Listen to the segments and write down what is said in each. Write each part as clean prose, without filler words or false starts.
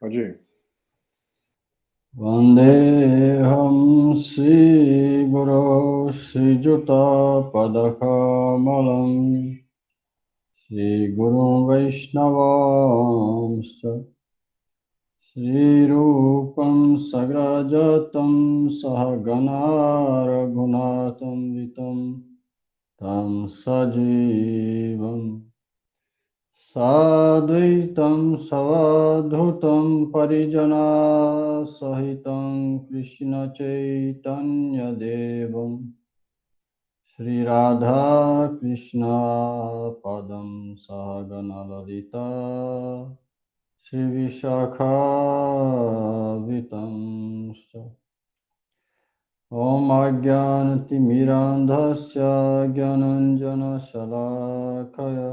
Pode ir. Vandeham Sri Guru Sri Juta Padakamalam Sri Guru Vaishnavamsa Sri Rupam Sagrajatam Sahagana Raghunatam Vitam Tam Sajivam Sadvaitam Savadhutam Parijana Sahitam Krishna Chaitanya Devam Sri Radha Krishna Padam Sahagana Lalita Sri Vishakha Vitam Om Agyanati Mirandhasya Gyananjana Shalakaya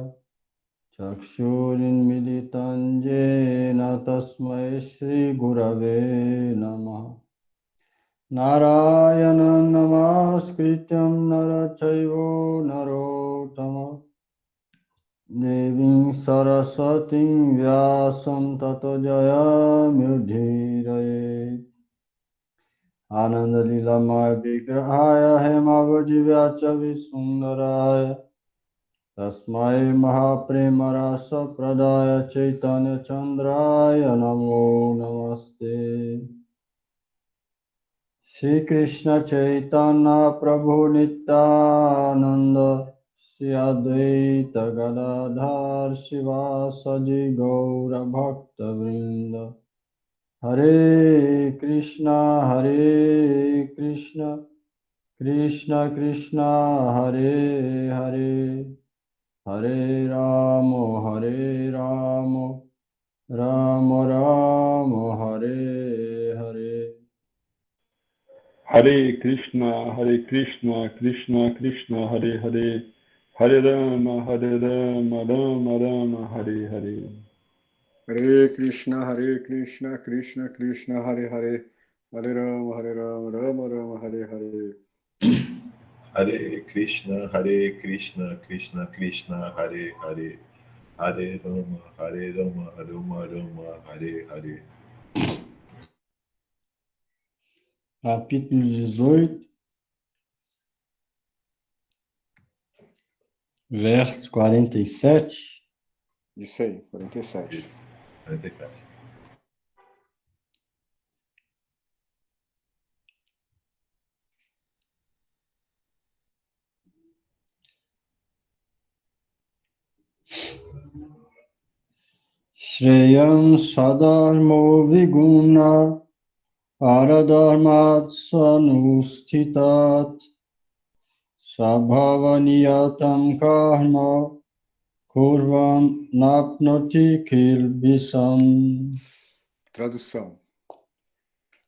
Chakshurinmilitam Jena Tasmai Shri Gurave Namaha Narayanam Namaskrityam Narachaivo Narottama Devim Saraswatim Vyasam Tato Jayamudhiraye Ananda Lilamaya Vigrahaya Hemavajivyacha Visundaraya Tasmai Mahaprema Rasa Pradaya Chaitanya Chandraya Namo Namaste Shri Krishna Chaitanya Prabhu Nityananda Shri Advaita Gadadhar Shivasadi Gaura Bhakta Vrinda Hare Krishna Krishna Krishna Hare Hare Hare Ramo Ramo Ramo Hare Hare Hare Krishna, Krishna Krishna, Hare Hare, Hare Rama, Rama Rama, Hare Hare. Hare Krishna, Krishna Krishna, Hare Hare, Hare Rama, Rama Rama, Hare Hare. Hare Krishna, Krishna Krishna, Hare Hare, Hare Rama, Rama Rama, Hare Hare. Capítulo 18, verso 47. Isso aí, 47. Isso, 47. Shreyam Sadharmo Viguna Paradharmat Sanustitat Sabhavaniyatam Karma Kurvam Napnoti Kilbisam. Tradução.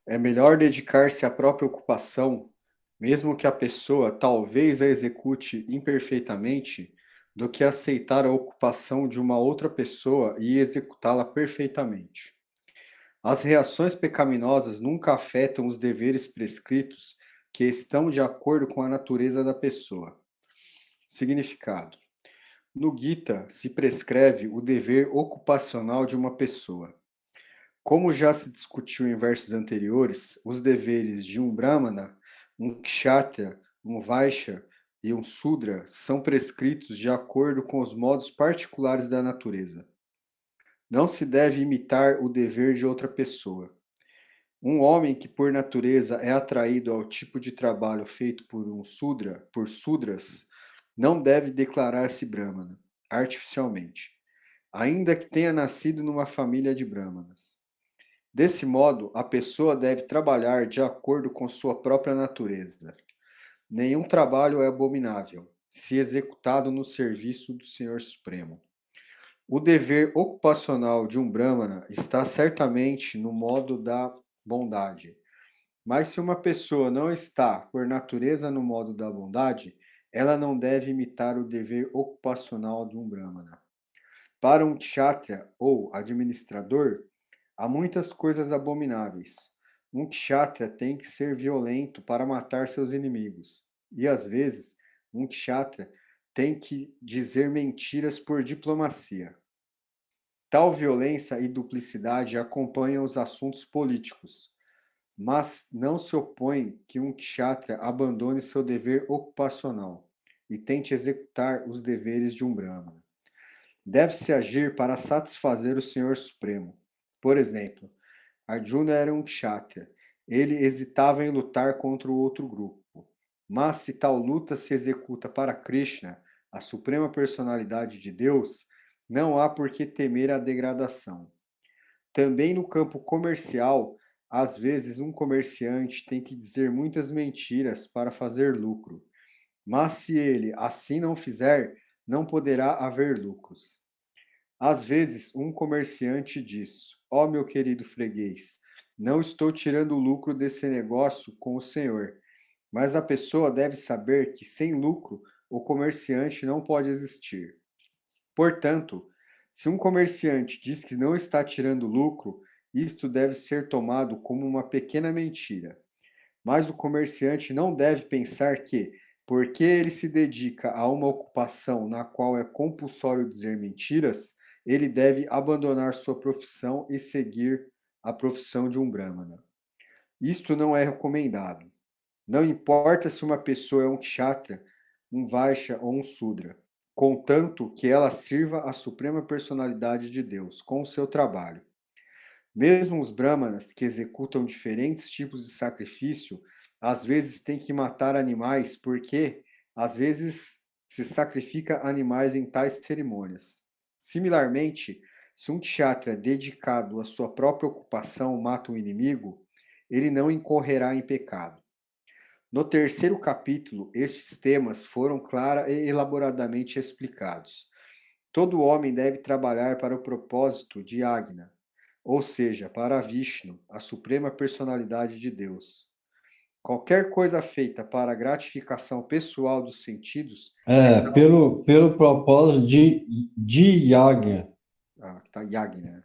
É melhor dedicar-se à própria ocupação, mesmo que a pessoa talvez a execute imperfeitamente, do que aceitar a ocupação de uma outra pessoa e executá-la perfeitamente. As reações pecaminosas nunca afetam os deveres prescritos que estão de acordo com a natureza da pessoa. Significado. No Gita se prescreve o dever ocupacional de uma pessoa. Como já se discutiu em versos anteriores, os deveres de um Brahmana, um Kshatriya, um Vaishya e um Sudra são prescritos de acordo com os modos particulares da natureza. Não se deve imitar o dever de outra pessoa. Um homem que por natureza é atraído ao tipo de trabalho feito por um Sudra, por Sudras, não deve declarar-se Brahmana, artificialmente, ainda que tenha nascido numa família de Brahmanas. Desse modo, a pessoa deve trabalhar de acordo com sua própria natureza. Nenhum trabalho é abominável, se executado no serviço do Senhor Supremo. O dever ocupacional de um Brahmana está certamente no modo da bondade. Mas se uma pessoa não está, por natureza, no modo da bondade, ela não deve imitar o dever ocupacional de um Brahmana. Para um Kshatriya ou administrador, há muitas coisas abomináveis. Um Kshatriya tem que ser violento para matar seus inimigos. E às vezes, um Kshatriya tem que dizer mentiras por diplomacia. Tal violência e duplicidade acompanham os assuntos políticos, mas não se opõe que um kshatriya abandone seu dever ocupacional e tente executar os deveres de um brahmana. Deve-se agir para satisfazer o Senhor Supremo. Por exemplo, Arjuna era um kshatriya. Ele hesitava em lutar contra o outro grupo. Mas se tal luta se executa para Krishna, a suprema personalidade de Deus, não há por que temer a degradação. Também no campo comercial, às vezes um comerciante tem que dizer muitas mentiras para fazer lucro. Mas se ele assim não fizer, não poderá haver lucros. Às vezes, um comerciante diz: Ó meu querido freguês, não estou tirando lucro desse negócio com o senhor. Mas a pessoa deve saber que sem lucro o comerciante não pode existir. Portanto, se um comerciante diz que não está tirando lucro, isto deve ser tomado como uma pequena mentira. Mas o comerciante não deve pensar que, porque ele se dedica a uma ocupação na qual é compulsório dizer mentiras, ele deve abandonar sua profissão e seguir a profissão de um brahmana. Isto não é recomendado. Não importa se uma pessoa é um kshatriya, um vaishya ou um sudra, contanto que ela sirva a suprema personalidade de Deus com o seu trabalho. Mesmo os brahmanas, que executam diferentes tipos de sacrifício, às vezes têm que matar animais porque, às vezes, se sacrifica animais em tais cerimônias. Similarmente, se um kshatriya dedicado à sua própria ocupação mata um inimigo, ele não incorrerá em pecado. No terceiro capítulo, estes temas foram clara e elaboradamente explicados. Todo homem deve trabalhar para o propósito de Agna, ou seja, para Vishnu, a suprema personalidade de Deus. Qualquer coisa feita para a gratificação pessoal dos sentidos Pelo propósito de yagna, tá Yagna.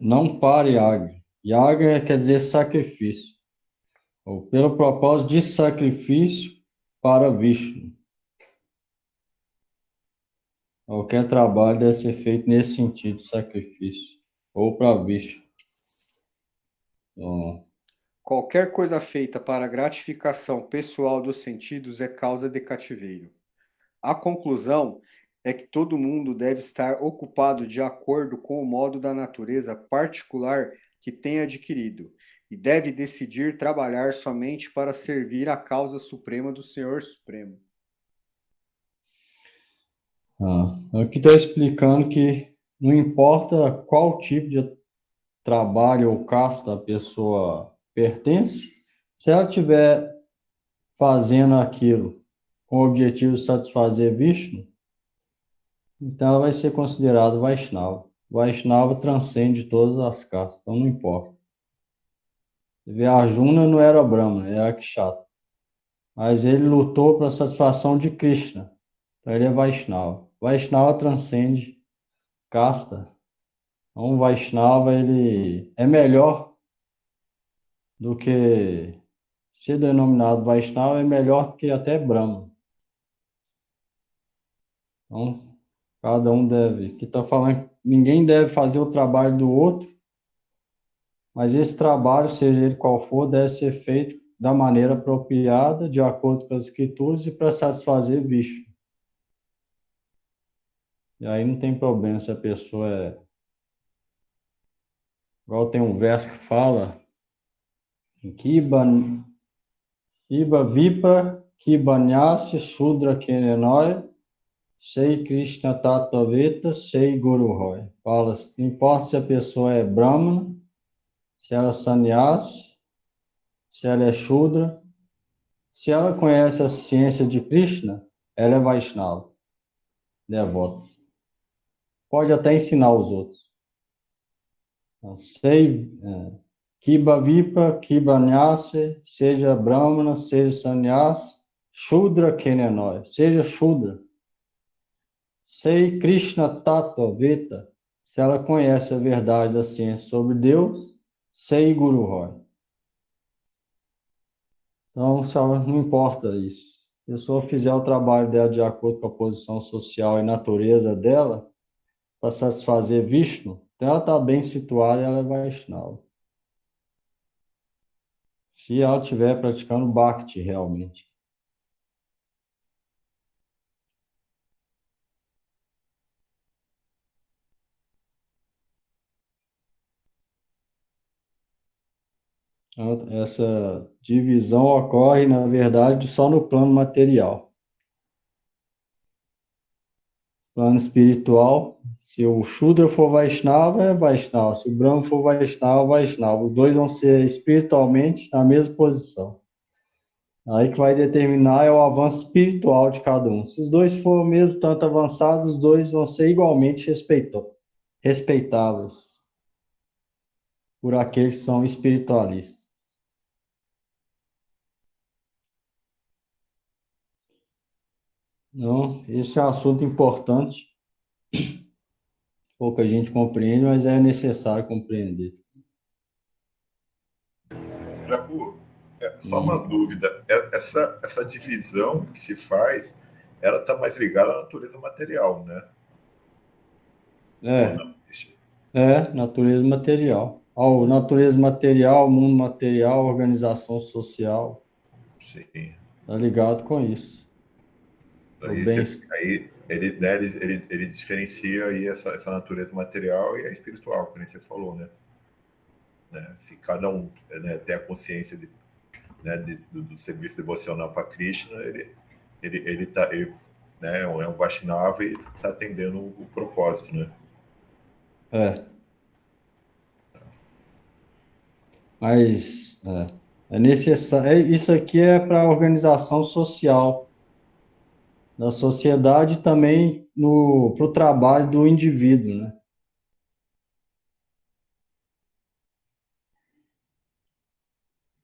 não para yagna. Yagna quer dizer sacrifício. Ou pelo propósito de sacrifício para Vishnu. Qualquer trabalho deve ser feito nesse sentido de sacrifício. Ou para Vishnu. Então, Qualquer coisa feita para a gratificação pessoal dos sentidos é causa de cativeiro. A conclusão é que todo mundo deve estar ocupado de acordo com o modo da natureza particular que tem adquirido e deve decidir trabalhar somente para servir a causa suprema do Senhor Supremo. aqui está explicando que não importa qual tipo de trabalho ou casta a pessoa pertence, se ela estiver fazendo aquilo com o objetivo de satisfazer Vishnu, então ela vai ser considerada Vaishnava. Vaishnava transcende todas as castas, então não importa. Você vê, Arjuna não era Brahmana, era Kshatriya. Mas ele lutou para a satisfação de Krishna. Então ele é Vaishnava. Vaishnava transcende casta. Então o Vaishnava ele é melhor do que ser denominado Vaishnava, é melhor que até Brahma. Então, cada um deve, que está falando, ninguém deve fazer o trabalho do outro, mas esse trabalho, seja ele qual for, deve ser feito da maneira apropriada, de acordo com as escrituras e para satisfazer Vishnu. E aí não tem problema se a pessoa é... Igual tem um verso que fala Kiba Vipra Kibanyasi Sudra Kenenoi Sei Krishna Tattvaveta Sei Guru Roy. Fala, não importa se a pessoa é Brahmana, se ela é sannyasi, se ela é Shudra, se ela conhece a ciência de Krishna, ela é Vaishnava, devota. Pode até ensinar os outros. Sei Kiba Vipra, Kiba Nyase, seja Brahmana, seja sannyasi, Shudra Kenenoi, seja Shudra. Sei Krishna Tattvaveta, se ela conhece a verdade da ciência sobre Deus, sei Guru Roy. Então, não importa isso. Se a pessoa fizer o trabalho dela de acordo com a posição social e natureza dela, para satisfazer Vishnu, então ela está bem situada, ela é Vaishnava. Se ela estiver praticando Bhakti realmente. Essa divisão ocorre, na verdade, só no plano material. Plano espiritual, se o Shudra for Vaishnava, é Vaishnava. Se o Brahma for Vaishnava, Vaishnava. Os dois vão ser espiritualmente na mesma posição. Aí que vai determinar é o avanço espiritual de cada um. Se os dois forem mesmo tanto avançados, os dois vão ser igualmente respeitáveis por aqueles que são espiritualistas. Então, esse é um assunto importante. Pouca gente compreende, mas é necessário compreender. Jabu, só uma dúvida. Essa divisão que se faz, ela está mais ligada à natureza material, né? Ou não? Natureza material. Ao natureza material, mundo material, organização social, Sim. tá ligado com isso. O bem, Aí ele, né, ele diferencia aí essa natureza material e a espiritual, como você falou, né? Se cada um, né, tem a consciência né, do serviço devocional para Krishna, né, é um Vaishnava e está atendendo o propósito, né? é. Mas é necessário. Isso aqui é para a organização social da sociedade e também para o trabalho do indivíduo, né?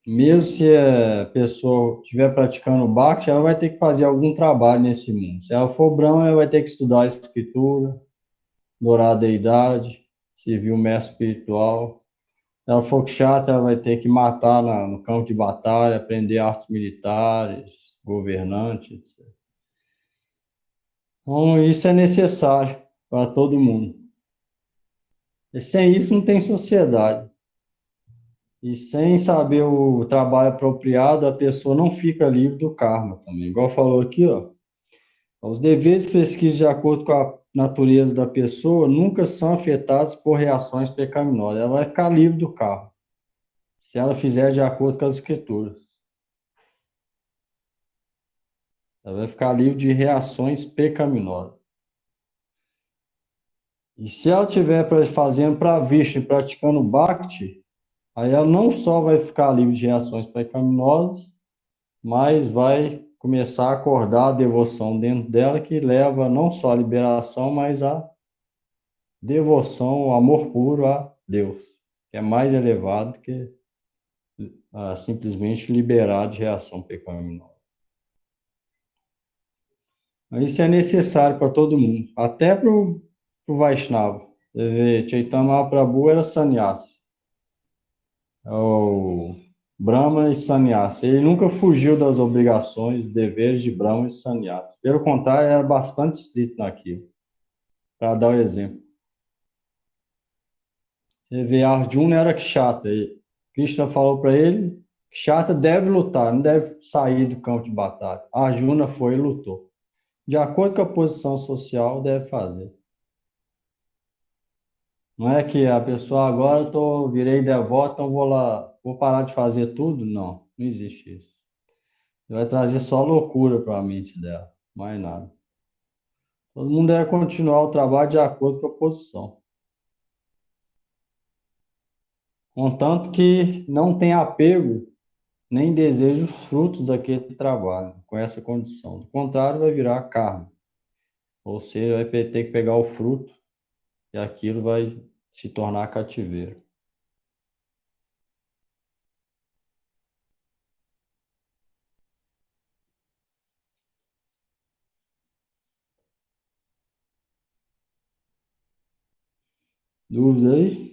Mesmo se a pessoa estiver praticando Bhakti, ela vai ter que fazer algum trabalho nesse mundo. Se ela for Brahma, ela vai ter que estudar a escritura, adorar a deidade, servir o mestre espiritual. Se ela for Kshatriya, ela vai ter que matar no campo de batalha, aprender artes militares, governante, etc. Então, isso é necessário para todo mundo. E sem isso, não tem sociedade. E sem saber o trabalho apropriado, a pessoa não fica livre do karma também. Igual falou aqui, ó. Os deveres prescritos de acordo com a natureza da pessoa nunca são afetados por reações pecaminosas. Ela vai ficar livre do karma, se ela fizer de acordo com as escrituras. Ela vai ficar livre de reações pecaminosas. E se ela estiver fazendo para Vishnu, praticando Bhakti, aí ela não só vai ficar livre de reações pecaminosas, mas vai começar a acordar a devoção dentro dela, que leva não só à liberação, mas à devoção, o amor puro a Deus, que é mais elevado que simplesmente liberar de reação pecaminosa. Mas isso é necessário para todo mundo, até para o Vaishnava. Você vê, Chaitanya Mahaprabhu era sannyasi, o Brahma e sannyasi. Ele nunca fugiu das obrigações, deveres de Brahma e sannyasi. Pelo contrário, era bastante estrito naquilo, para dar o exemplo. Você vê, Arjuna era kshatriya. Krishna falou para ele, kshatriya deve lutar, não deve sair do campo de batalha. Arjuna foi e lutou. De acordo com a posição social, deve fazer. Não é que a pessoa agora virei devoto, então vou lá, vou parar de fazer tudo? Não, não existe isso. Vai trazer só loucura para a mente dela, mais nada. Todo mundo deve continuar o trabalho de acordo com a posição. Contanto que não tem apego nem deseja os frutos daquele trabalho, com essa condição. Do contrário, vai virar carne. Ou seja, vai ter que pegar o fruto e aquilo vai se tornar cativeiro. Dúvida aí?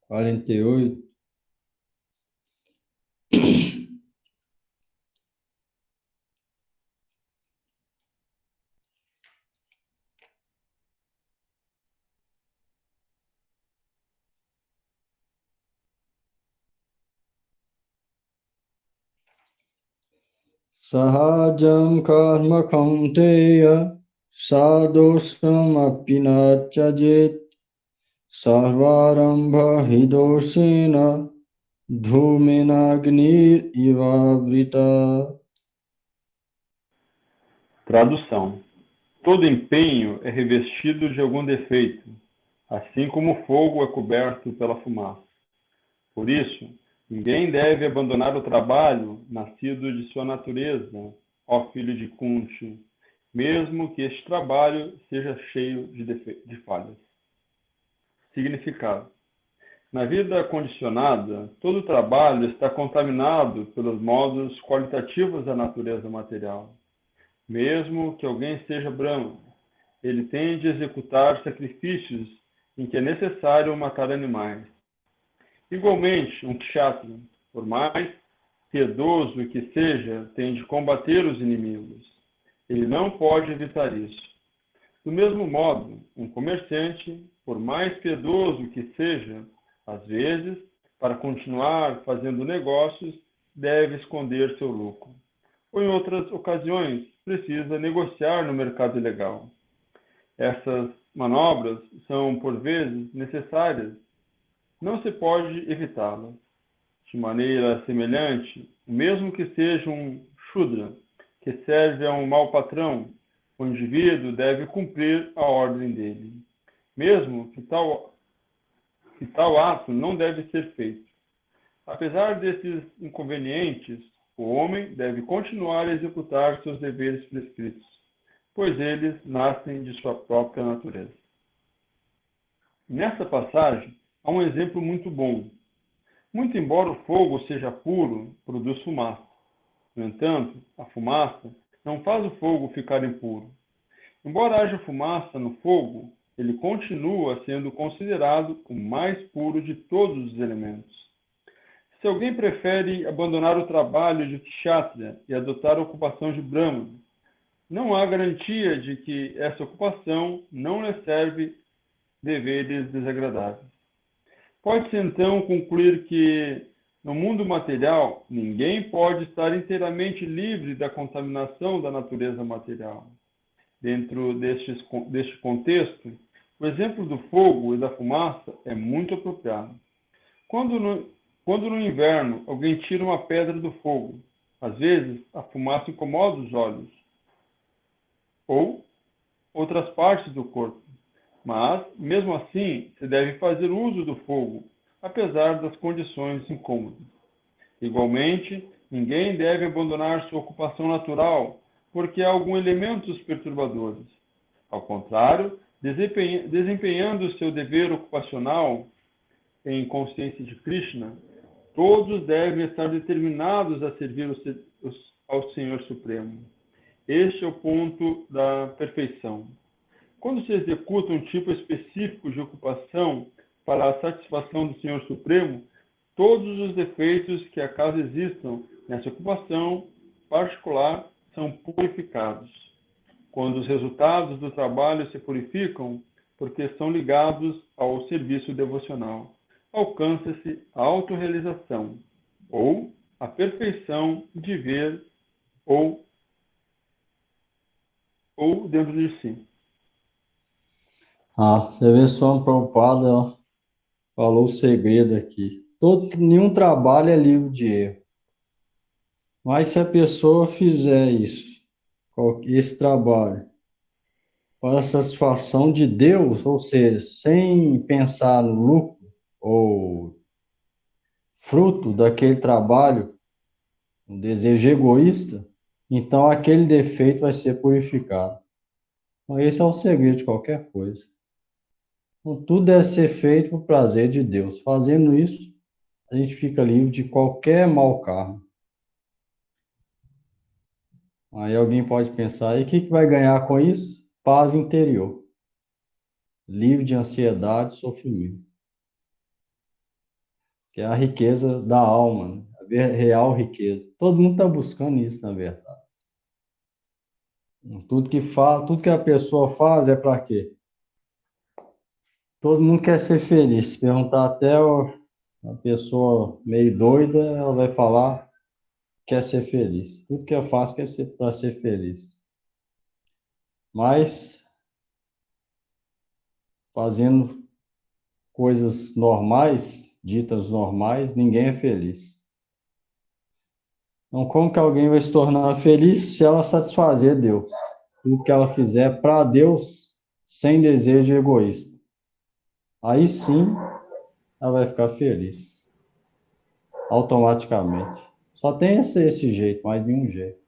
48. Sahajam karma kaunteya sadosam apinachajet sarvarambha hidosena dhumenagni ivavrita. Tradução. Todo empenho é revestido de algum defeito, assim como o fogo é coberto pela fumaça. Por isso, ninguém deve abandonar o trabalho nascido de sua natureza, ó filho de Kunti, mesmo que este trabalho seja cheio de falhas. Significado. Na vida condicionada, todo trabalho está contaminado pelos modos qualitativos da natureza material. Mesmo que alguém seja Brahma, ele tende a executar sacrifícios em que é necessário matar animais. Igualmente, um kshatriya, por mais piedoso que seja, tem de combater os inimigos. Ele não pode evitar isso. Do mesmo modo, um comerciante, por mais piedoso que seja, às vezes, para continuar fazendo negócios, deve esconder seu lucro. Ou em outras ocasiões, precisa negociar no mercado ilegal. Essas manobras são, por vezes, necessárias. Não se pode evitá-las. De maneira semelhante, mesmo que seja um Shudra, que serve a um mau patrão, o indivíduo deve cumprir a ordem dele, mesmo que tal ato não deve ser feito. Apesar desses inconvenientes, o homem deve continuar a executar seus deveres prescritos, pois eles nascem de sua própria natureza. Nessa passagem, há um exemplo muito bom. Muito embora o fogo seja puro, produz fumaça. No entanto, a fumaça não faz o fogo ficar impuro. Embora haja fumaça no fogo, ele continua sendo considerado o mais puro de todos os elementos. Se alguém prefere abandonar o trabalho de kshatriya e adotar a ocupação de brahmana, não há garantia de que essa ocupação não lhe serve deveres desagradáveis. Pode-se então concluir que, no mundo material, ninguém pode estar inteiramente livre da contaminação da natureza material. Dentro deste contexto, o exemplo do fogo e da fumaça é muito apropriado. Quando no inverno alguém tira uma pedra do fogo, às vezes a fumaça incomoda os olhos ou outras partes do corpo. Mas, mesmo assim, se deve fazer uso do fogo, apesar das condições incômodas. Igualmente, ninguém deve abandonar sua ocupação natural, porque há alguns elementos perturbadores. Ao contrário, desempenhando seu dever ocupacional em consciência de Krishna, todos devem estar determinados a servir ao Senhor Supremo. Este é o ponto da perfeição. Quando se executa um tipo específico de ocupação para a satisfação do Senhor Supremo, todos os defeitos que acaso existam nessa ocupação particular são purificados. Quando os resultados do trabalho se purificam, porque são ligados ao serviço devocional, alcança-se a autorrealização, ou a perfeição de ver ou dentro de si. Você vê só um Prabhupada, ó, falou o segredo aqui. Nenhum trabalho é livre de erro. Mas se a pessoa fizer isso, esse trabalho, para a satisfação de Deus, ou seja, sem pensar no lucro ou fruto daquele trabalho, um desejo egoísta, então aquele defeito vai ser purificado. Então, esse é o segredo de qualquer coisa. Então, tudo deve ser feito por prazer de Deus. Fazendo isso, a gente fica livre de qualquer mau karma. Aí alguém pode pensar, e o que vai ganhar com isso? Paz interior. Livre de ansiedade e sofrimento. que é a riqueza da alma, né? A real riqueza. Todo mundo está buscando isso, na verdade. Tudo que a pessoa faz é para quê? Todo mundo quer ser feliz. Se perguntar até uma pessoa meio doida, ela vai falar que quer ser feliz. Tudo que eu faço quer ser para ser feliz. Mas fazendo coisas normais, ditas normais, ninguém é feliz. Então, como que alguém vai se tornar feliz se ela satisfazer Deus? Tudo que ela fizer para Deus, sem desejo egoísta. Aí sim, ela vai ficar feliz. Automaticamente. Só tem esse jeito, mais nenhum jeito.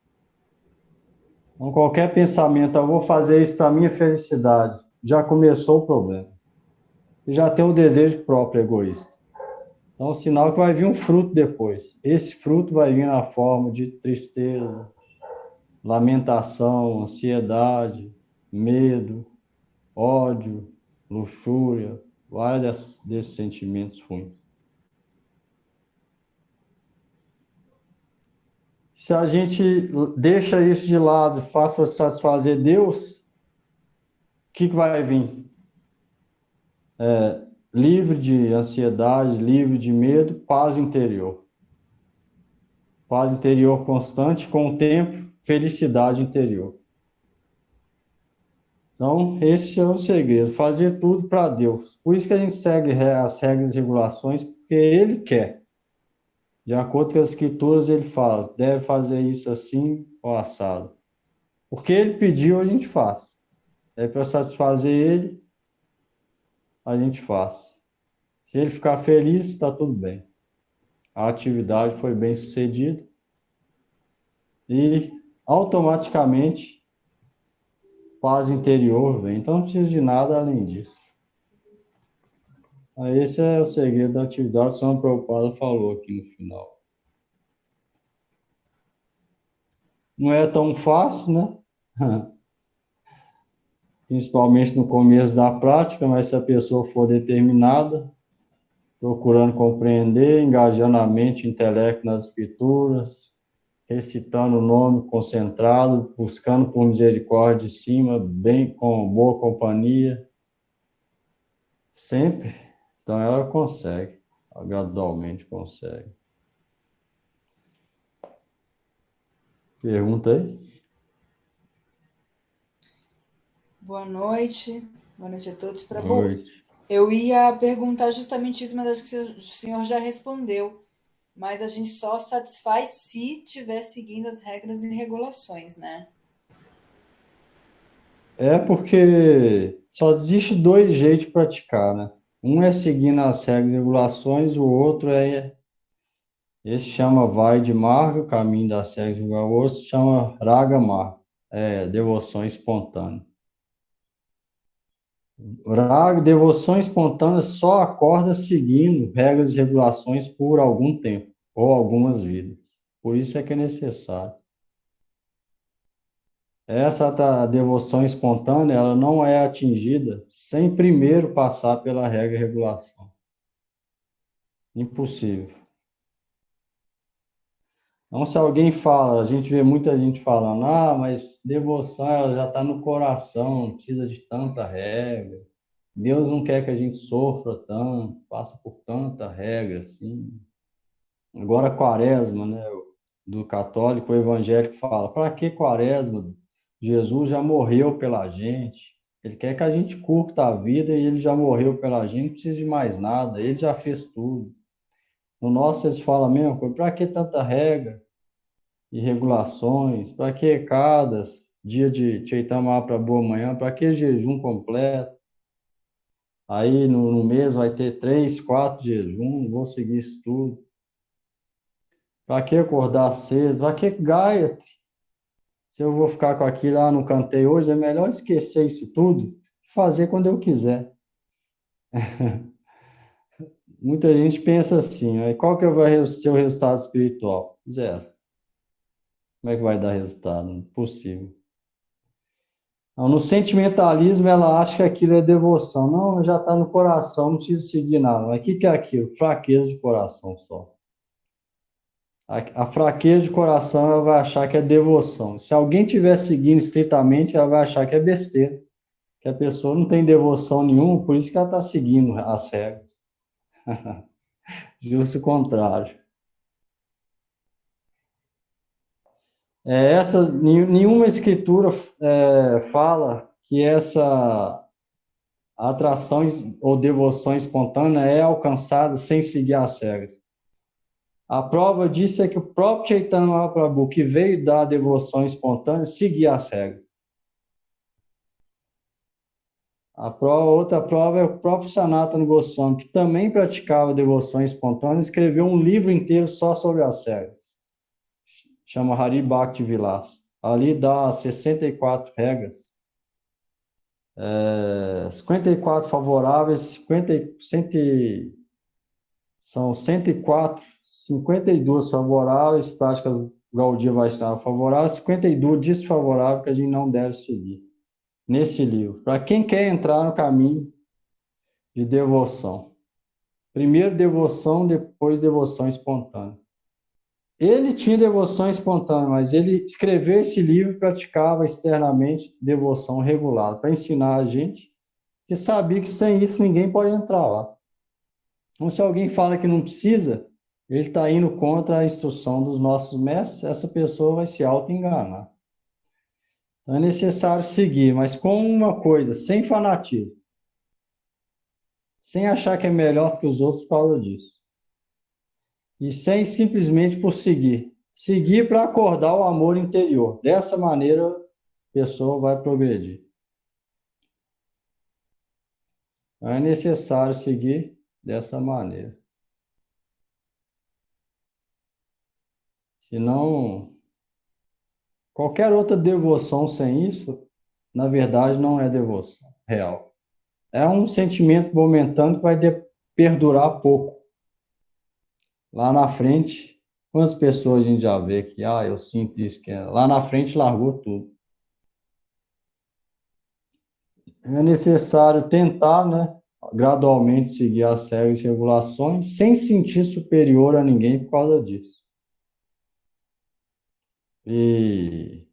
Então, qualquer pensamento, eu vou fazer isso para minha felicidade, já começou o problema. E já tem o desejo próprio egoísta. Então, é sinal que vai vir um fruto depois. Esse fruto vai vir na forma de tristeza, lamentação, ansiedade, medo, ódio, luxúria, vários desses sentimentos ruins. Se a gente deixa isso de lado e faz para satisfazer Deus, o que vai vir? Livre de ansiedade, livre de medo, paz interior. Paz interior constante, com o tempo, felicidade interior. Então, esse é o segredo, fazer tudo para Deus. Por isso que a gente segue as regras e regulações, porque Ele quer. De acordo com as Escrituras, Ele fala, deve fazer isso assim ou assado. Porque Ele pediu, a gente faz. É para satisfazer Ele, a gente faz. Se Ele ficar feliz, está tudo bem. A atividade foi bem sucedida e automaticamente paz interior vem. Então não precisa de nada além disso. Esse é o segredo da atividade, o São Prabhupada falou aqui no final. Não é tão fácil, né? Principalmente no começo da prática, mas se a pessoa for determinada, procurando compreender, engajando a mente e intelecto nas escrituras, recitando o nome concentrado, buscando por misericórdia de cima, bem com boa companhia, sempre. Então ela consegue, ela gradualmente consegue. Pergunta aí. Boa noite a todos. Boa noite. Eu ia perguntar justamente isso, mas acho que o senhor já respondeu. Mas a gente só satisfaz se estiver seguindo as regras e regulações, né? É porque só existe dois jeitos de praticar, né? Um é seguindo as regras e regulações, o outro esse chama Vai de Marga, o caminho das regras e regulações, o outro chama Raga Marga, devoção espontânea. Raga, devoção espontânea só acorda seguindo regras e regulações por algum tempo, ou algumas vidas. Por isso é que é necessário. Essa devoção espontânea, ela não é atingida sem primeiro passar pela regra e regulação. Impossível. Então, se alguém fala, a gente vê muita gente falando, mas devoção ela já está no coração, não precisa de tanta regra. Deus não quer que a gente sofra tanto, passe por tanta regra, assim. Agora, quaresma, né, do católico, o evangélico fala, para que quaresma? Jesus já morreu pela gente. Ele quer que a gente curta a vida e ele já morreu pela gente, não precisa de mais nada, ele já fez tudo. No nosso, eles falam a mesma coisa, para que tanta regra e regulações? Para que cada dia de Chaitanya para boa manhã? Para que jejum completo? Aí no mês vai ter 3, 4 jejum, vou seguir isso tudo. Para que acordar cedo? Para que Gayatri? Se eu vou ficar com aquilo lá, não cantei hoje, é melhor esquecer isso tudo e fazer quando eu quiser. Muita gente pensa assim, aí qual que vai ser o resultado espiritual? Zero. Como é que vai dar resultado? Impossível. Então, no sentimentalismo, ela acha que aquilo é devoção. Não, já está no coração, não precisa seguir nada. Mas o que é aquilo? Fraqueza de coração só. A fraqueza de coração, ela vai achar que é devoção. Se alguém estiver seguindo estritamente, ela vai achar que é besteira. Que a pessoa não tem devoção nenhuma, por isso que ela está seguindo as regras. Justo o contrário. Nenhuma escritura fala que essa atração ou devoção espontânea é alcançada sem seguir as regras. A prova disso é que o próprio Chaitanya Mahaprabhu, que veio dar a devoção espontânea, seguia as regras. Outra prova é o próprio Sanatana Goswami, que também praticava devoção espontânea, escreveu um livro inteiro só sobre as regras. Chama Hari Bhakti Vilas. Ali dá 64 regras. 54 favoráveis, são 104, 52 favoráveis, práticas Gaudiya Vaishnava favoráveis, 52 desfavoráveis que a gente não deve seguir. Nesse livro, para quem quer entrar no caminho de devoção. Primeiro devoção, depois devoção espontânea. Ele tinha devoção espontânea, mas ele escreveu esse livro e praticava externamente devoção regulada, para ensinar a gente que sabia que sem isso ninguém pode entrar lá. Então, se alguém fala que não precisa, ele está indo contra a instrução dos nossos mestres, essa pessoa vai se auto-enganar. Então, é necessário seguir, mas com uma coisa, sem fanatismo. Sem achar que é melhor que os outros por causa disso. E sem simplesmente por seguir. Seguir para acordar o amor interior. Dessa maneira, a pessoa vai progredir. Então, é necessário seguir dessa maneira. Senão, qualquer outra devoção sem isso, na verdade, não é devoção real. É um sentimento momentâneo que vai perdurar pouco. Lá na frente, quantas pessoas a gente já vê que, eu sinto isso, que lá na frente largou tudo. É necessário tentar, gradualmente seguir as regras e regulações, sem sentir superior a ninguém por causa disso. E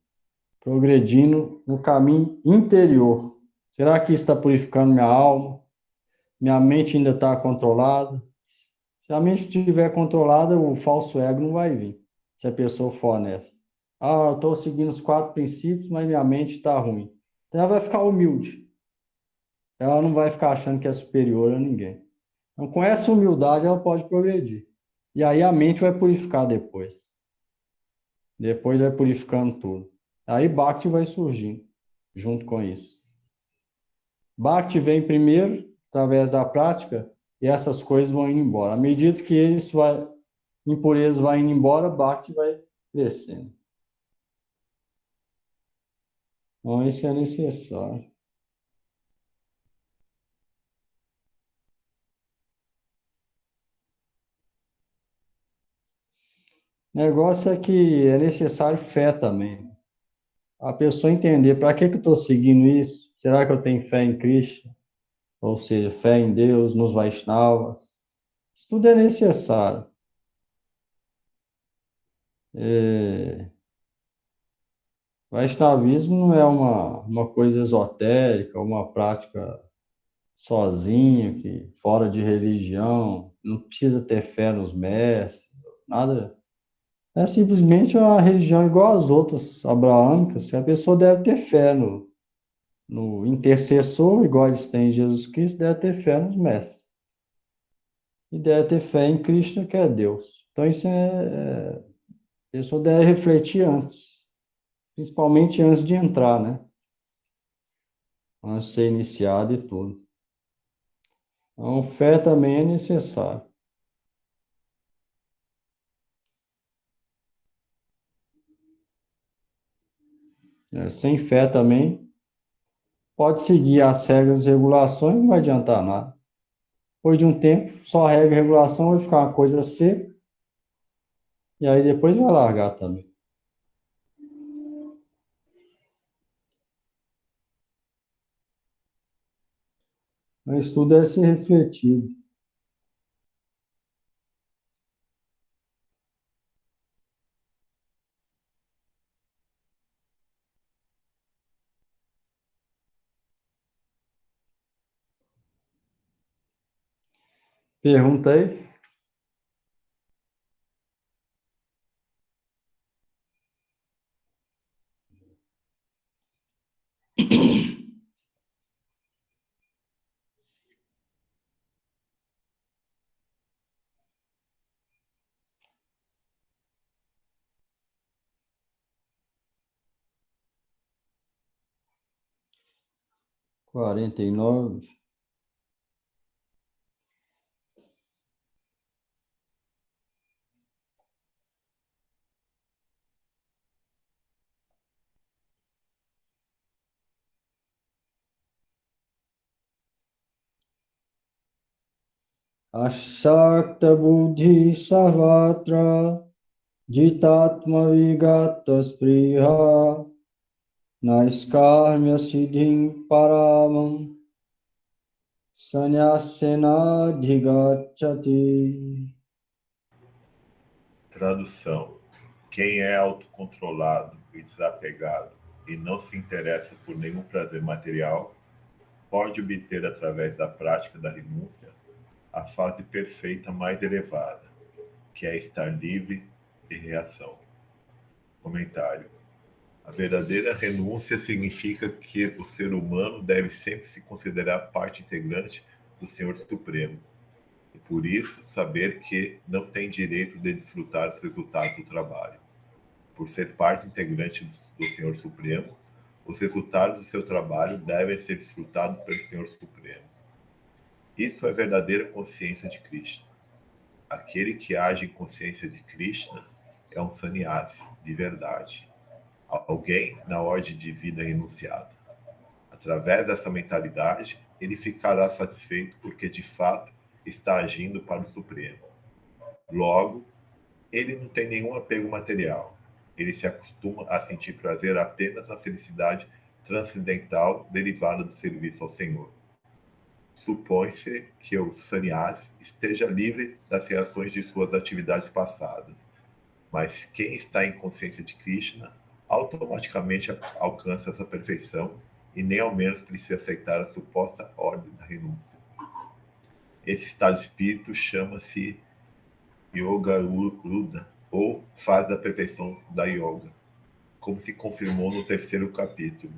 progredindo no caminho interior. Será que isso está purificando minha alma? Minha mente ainda está controlada? Se a mente estiver controlada, o falso ego não vai vir, se a pessoa for honesta. Eu estou seguindo os 4 princípios, mas minha mente está ruim. Então ela vai ficar humilde. Ela não vai ficar achando que é superior a ninguém. Então, com essa humildade, ela pode progredir. E aí a mente vai purificar depois. Depois vai purificando tudo. Aí Bhakti vai surgindo, junto com isso. Bhakti vem primeiro, através da prática, e essas coisas vão indo embora. À medida que impureza vai indo embora, Bhakti vai crescendo. Então, isso é necessário. O negócio é que é necessário fé também. A pessoa entender para que eu estou seguindo isso? Será que eu tenho fé em Cristo? Ou seja, fé em Deus, nos Vaishnavas? Isso tudo é necessário. Vaishnavismo não é uma coisa esotérica, uma prática sozinha, fora de religião, não precisa ter fé nos mestres, nada. É simplesmente uma religião igual às outras abraâmicas, que a pessoa deve ter fé no intercessor, igual eles têm em Jesus Cristo, deve ter fé nos mestres. E deve ter fé em Cristo, que é Deus. Então isso a pessoa deve refletir antes. Principalmente antes de entrar, antes de ser iniciado e tudo. Então, fé também é necessário. Sem fé também, pode seguir as regras e regulações, não vai adiantar nada. Depois de um tempo, só regra e regulação vai ficar uma coisa seca, e aí depois vai largar também. Mas tudo deve ser refletido. Pergunta aí. Quarenta e nove. Ashakta buddhi sarvatra jitatma vigata spriha naiskarmya siddhim paramam sannyasena dhigacchati. Tradução: quem é autocontrolado e desapegado e não se interessa por nenhum prazer material, pode obter através da prática da renúncia a fase perfeita mais elevada, que é estar livre de reação. Comentário: a verdadeira renúncia significa que o ser humano deve sempre se considerar parte integrante do Senhor Supremo, e por isso saber que não tem direito de desfrutar dos resultados do trabalho. Por ser parte integrante do Senhor Supremo, os resultados do seu trabalho devem ser desfrutados pelo Senhor Supremo. Isso é verdadeira consciência de Krishna. Aquele que age em consciência de Krishna é um sannyasi de verdade, alguém na ordem de vida renunciada. Através dessa mentalidade, ele ficará satisfeito porque de fato está agindo para o Supremo. Logo, ele não tem nenhum apego material. Ele se acostuma a sentir prazer apenas na felicidade transcendental derivada do serviço ao Senhor. Supõe-se que o sannyasi esteja livre das reações de suas atividades passadas, mas quem está em consciência de Krishna automaticamente alcança essa perfeição e nem ao menos precisa aceitar a suposta ordem da renúncia. Esse estado de espírito chama-se Yoga Ruda, ou fase da perfeição da yoga, como se confirmou no 3º capítulo.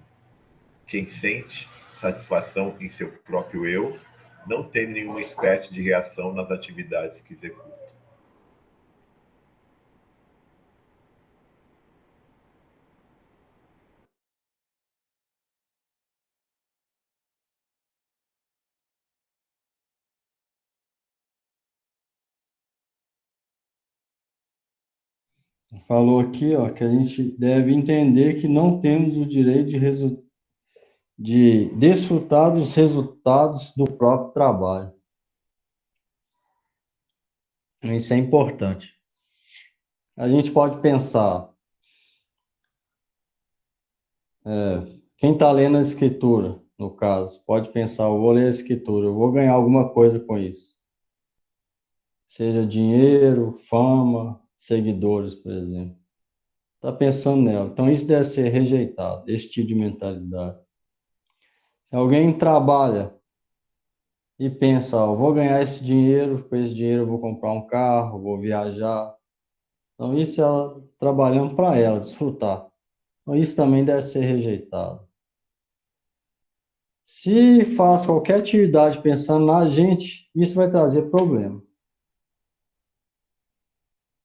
Quem sente satisfação em seu próprio eu não tem nenhuma espécie de reação nas atividades que executa. Falou aqui, ó, que a gente deve entender que não temos o direito de desfrutar dos resultados do próprio trabalho. Isso é importante. A gente pode pensar, quem está lendo a escritura, no caso, pode pensar, eu vou ler a escritura, eu vou ganhar alguma coisa com isso. Seja dinheiro, fama, seguidores, por exemplo. Está pensando nela. Então, isso deve ser rejeitado, esse tipo de mentalidade. Se alguém trabalha e pensa, ó, eu vou ganhar esse dinheiro, com esse dinheiro eu vou comprar um carro, vou viajar. Então, isso é ela trabalhando para ela, desfrutar. Então, isso também deve ser rejeitado. Se faz qualquer atividade pensando na gente, isso vai trazer problema.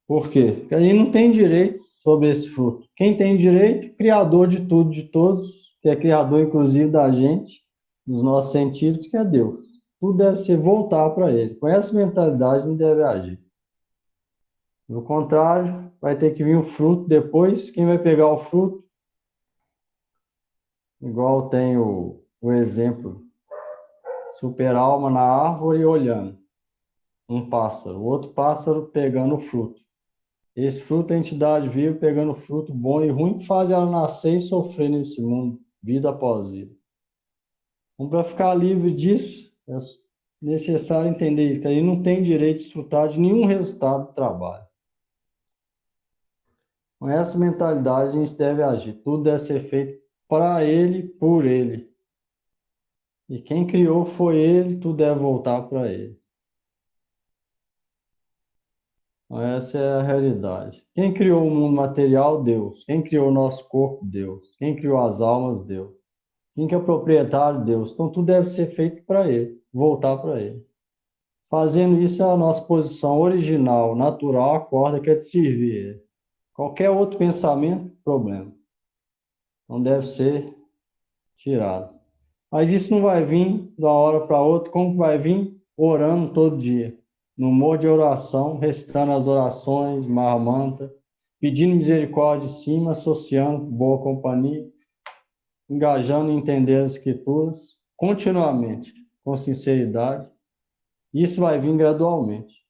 Por quê? Porque a gente não tem direito sobre esse fruto. Quem tem direito? Criador de tudo, de todos, que é criador, inclusive, da gente, dos nossos sentidos, que é Deus. Tudo deve ser voltar para Ele. Com essa mentalidade, não deve agir. Do contrário, vai ter que vir o fruto depois. Quem vai pegar o fruto? Igual tem o exemplo, super alma na árvore olhando. Um pássaro, o outro pássaro pegando o fruto. Esse fruto é a entidade viva pegando fruto bom e ruim que faz ela nascer e sofrer nesse mundo, vida após vida. Então, para ficar livre disso, É necessário entender isso, que a gente não tem direito de desfrutar de nenhum resultado do trabalho. Com essa mentalidade, a gente deve agir. Tudo deve ser feito para ele, por ele. E quem criou foi ele, tudo deve voltar para ele. Então, essa é a realidade. Quem criou o mundo material? Deus. Quem criou o nosso corpo? Deus. Quem criou as almas? Deus. Quem que é o proprietário? Deus. Então, tudo deve ser feito para ele, voltar para ele. Fazendo isso, a nossa posição original, natural, acorda que é de servir ele. Qualquer outro pensamento, problema. Não deve ser tirado. Mas isso não vai vir de uma hora para outra. Como vai vir? Orando todo dia. No humor de oração, recitando as orações, marmanta, pedindo misericórdia de cima, associando com boa companhia, engajando em entender as escrituras, continuamente, com sinceridade. Isso vai vir gradualmente.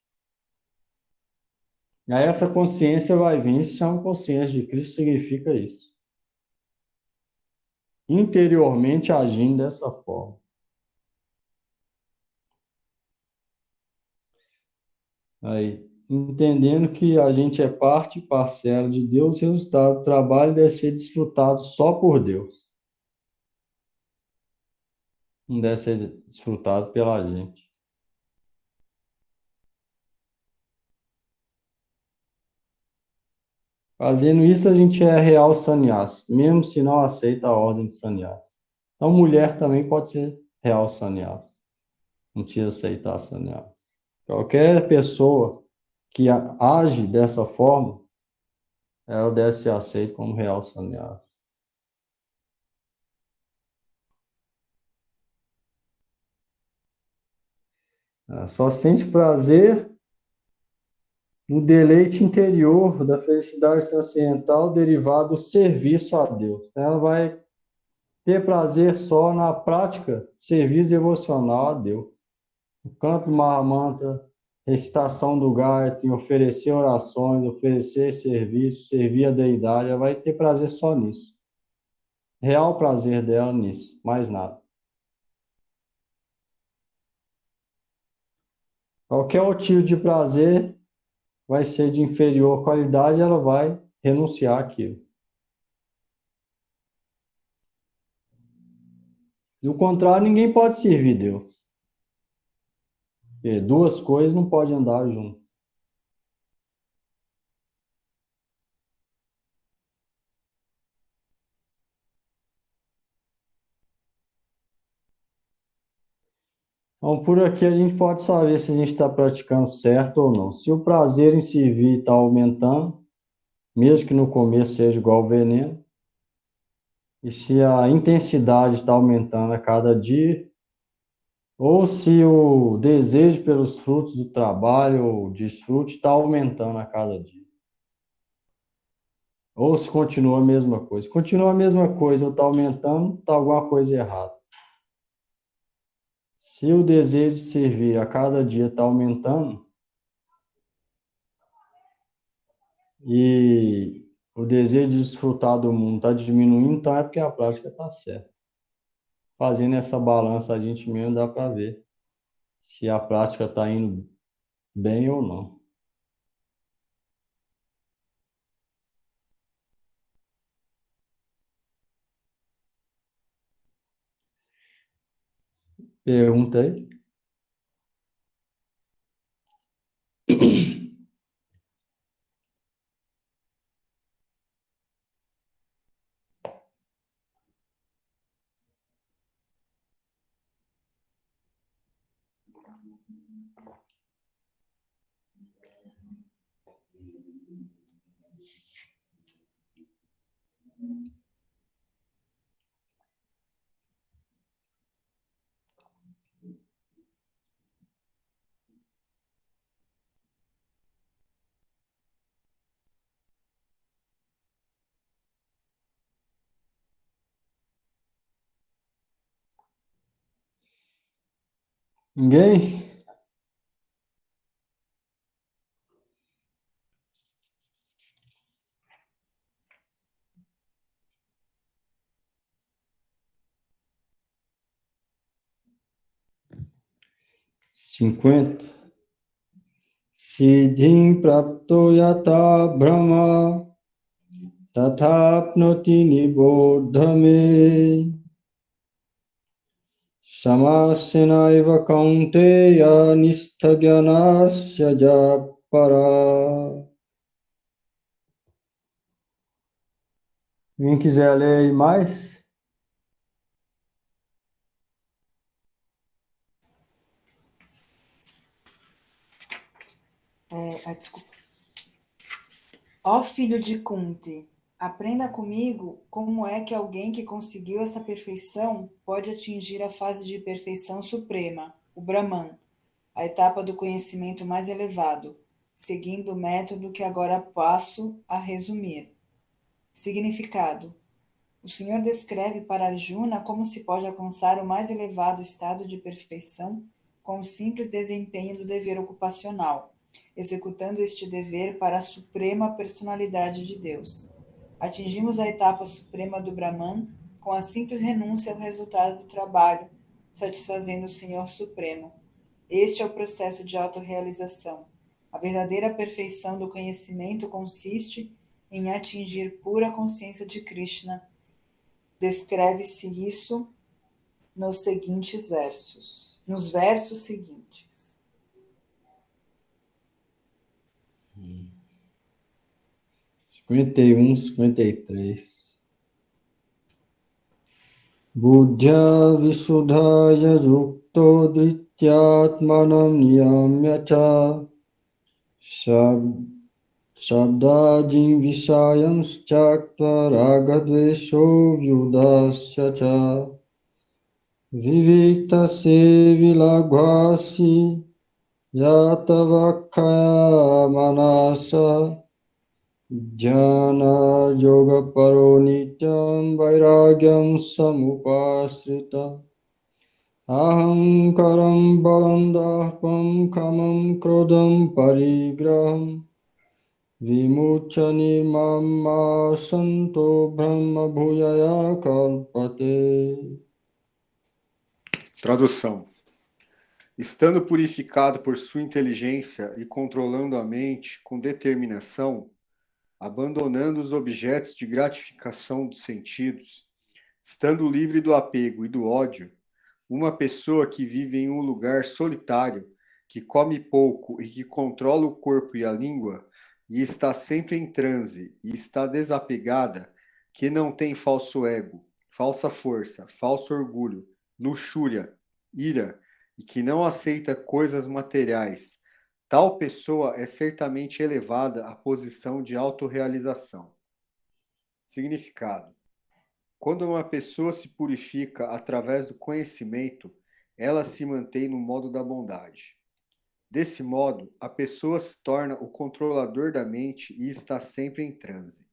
Aí essa consciência vai vir, isso chama consciência de Cristo, significa isso. Interiormente agindo dessa forma. Aí, entendendo que a gente é parte e parcela de Deus, o resultado do trabalho deve ser desfrutado só por Deus. Não deve ser desfrutado pela gente. Fazendo isso, a gente é real sannyasi, mesmo se não aceita a ordem de sannyasi. Então, mulher também pode ser real sannyasi. Não precisa aceitar sannyasi. Qualquer pessoa que age dessa forma, ela deve ser aceita como real sannyasi. Ela só sente prazer no deleite interior da felicidade transcendental derivado do serviço a Deus. Ela vai ter prazer só na prática de serviço devocional a Deus. O canto do Mahamanta, recitação do Gayatri, oferecer orações, oferecer serviço, servir a deidade, ela vai ter prazer só nisso. Real prazer dela nisso, mais nada. Qualquer motivo de prazer vai ser de inferior qualidade, ela vai renunciar àquilo. Do contrário, ninguém pode servir Deus. Porque duas coisas não podem andar junto. Então, por aqui a gente pode saber se a gente está praticando certo ou não. Se o prazer em servir está aumentando, mesmo que no começo seja igual ao veneno, e se a intensidade está aumentando a cada dia, ou se o desejo pelos frutos do trabalho ou desfrute está aumentando a cada dia. Ou se continua a mesma coisa. Continua a mesma coisa ou está aumentando, está alguma coisa errada. Se o desejo de servir a cada dia está aumentando e o desejo de desfrutar do mundo está diminuindo, então é porque a prática está certa. Fazendo essa balança, a gente mesmo dá para ver se a prática está indo bem ou não. Pergunta aí. Ninguém? 50. Siddhim prapto yata brahma tathapnoti niboddhame samasenaiva kaunteya nisthagyanasya japara. Quem quiser ler aí mais? Desculpa. Ó filho de Kunti, aprenda comigo como é que alguém que conseguiu esta perfeição pode atingir a fase de perfeição suprema, o Brahman, a etapa do conhecimento mais elevado, seguindo o método que agora passo a resumir. Significado. O Senhor descreve para Arjuna como se pode alcançar o mais elevado estado de perfeição com o simples desempenho do dever ocupacional, executando este dever para a suprema personalidade de Deus. Atingimos a etapa suprema do Brahman com a simples renúncia ao resultado do trabalho, satisfazendo o Senhor Supremo. Este é o processo de autorrealização. A verdadeira perfeição do conhecimento consiste em atingir pura consciência de Krishna. Descreve-se isso nos seguintes versos. Nos versos seguintes. 51, 53. Buddhya visuddhaya yukto drityatmanam niyamya cha Shabdajim Vishayams Chakta Ragadvesho Vyudasya Cha Vivikta Sevilagvasi Jatavakaya Manasa Jnana Yoga Paronityam Vairagyam Samupasrita Ahankaram Balandahpam Kamam Krodam Parigraham Vimuchani Mama Santo Brahma Bhuyaya Kalpate. Tradução. Estando purificado por sua inteligência e controlando a mente com determinação, abandonando os objetos de gratificação dos sentidos, estando livre do apego e do ódio, uma pessoa que vive em um lugar solitário, que come pouco e que controla o corpo e a língua, e está sempre em transe e está desapegada, que não tem falso ego, falsa força, falso orgulho, luxúria, ira, e que não aceita coisas materiais, tal pessoa é certamente elevada à posição de autorrealização. Significado. Quando uma pessoa se purifica através do conhecimento, ela se mantém no modo da bondade. Desse modo, a pessoa se torna o controlador da mente e está sempre em transe.